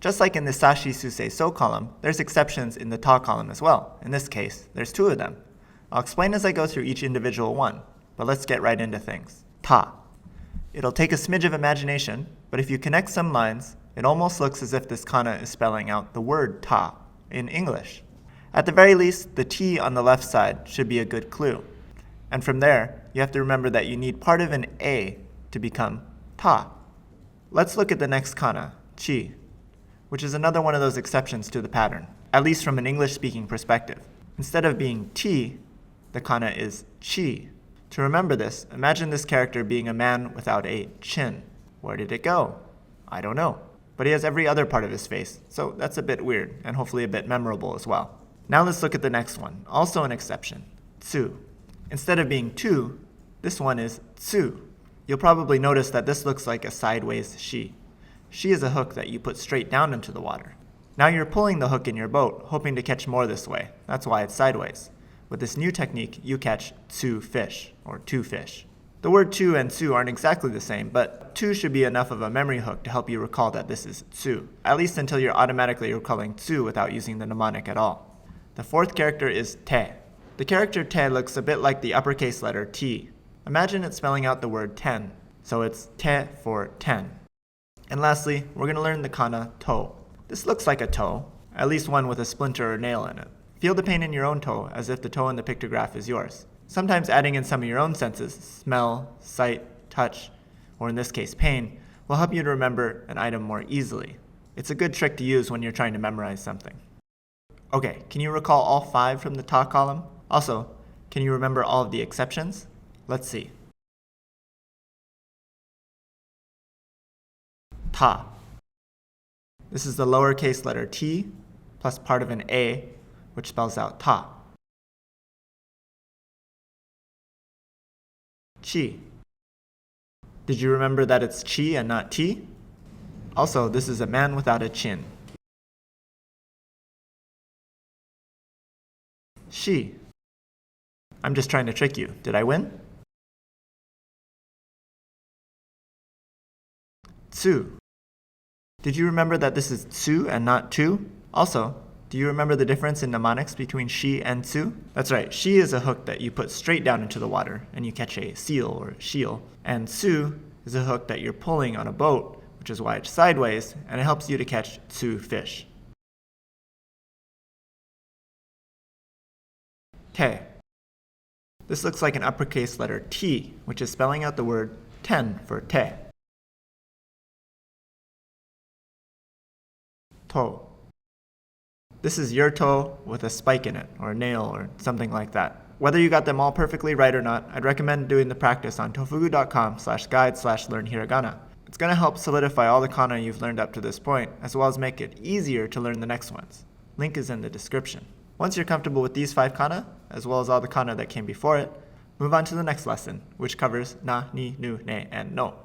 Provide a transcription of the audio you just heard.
Just like in the sashi, susei, so column, there's exceptions in the ta column as well. In this case, there's 2 of them. I'll explain as I go through each individual one, but let's get right into things. Ta. It'll take a smidge of imagination, but if you connect some lines, it almost looks as if this kana is spelling out the word ta in English. At the very least, the T on the left side should be a good clue. And from there, you have to remember that you need part of an A to become ta. Let's look at the next kana, chi, which is another one of those exceptions to the pattern, at least from an English-speaking perspective. Instead of being T, the kana is chi. To remember this, imagine this character being a man without a chin. Where did it go? I don't know. But he has every other part of his face, so that's a bit weird, and hopefully a bit memorable as well. Now let's look at the next one, also an exception, tsu. Instead of being tu, this one is tsu. You'll probably notice that this looks like a sideways shi. Shi is a hook that you put straight down into the water. Now you're pulling the hook in your boat, hoping to catch more this way. That's why it's sideways. With this new technique, you catch tsu fish, or two fish. The word tu and tsu aren't exactly the same, but tu should be enough of a memory hook to help you recall that this is tsu, at least until you're automatically recalling tsu without using the mnemonic at all. The 4th character is te. The character te looks a bit like the uppercase letter T. Imagine it spelling out the word 10, so it's te for 10. And lastly, we're going to learn the kana to. This looks like a toe, at least one with a splinter or nail in it. Feel the pain in your own toe as if the toe in the pictograph is yours. Sometimes adding in some of your own senses, smell, sight, touch, or in this case pain, will help you to remember an item more easily. It's a good trick to use when you're trying to memorize something. Okay, can you recall all 5 from the ta column? Also, can you remember all of the exceptions? Let's see. Ta. This is the lowercase letter t plus part of an A, which spells out ta. Chi. Did you remember that it's chi and not T? Also, this is a man without a chin. Shi. I'm just trying to trick you. Did I win? Tsu. Did you remember that this is tsu and not tu? Also, do you remember the difference in mnemonics between shi and tsu? That's right, shi is a hook that you put straight down into the water and you catch a seal or shiel. And tsu is a hook that you're pulling on a boat, which is why it's sideways, and it helps you to catch tsu fish. Te. This looks like an uppercase letter T, which is spelling out the word 10 for te. To. This is your toe with a spike in it, or a nail, or something like that. Whether you got them all perfectly right or not, I'd recommend doing the practice on tofugu.com/guide/learn-hiragana. It's going to help solidify all the kana you've learned up to this point, as well as make it easier to learn the next ones. Link is in the description. Once you're comfortable with these 5 kana, as well as all the kana that came before it, move on to the next lesson, which covers na, ni, nu, ne, and no.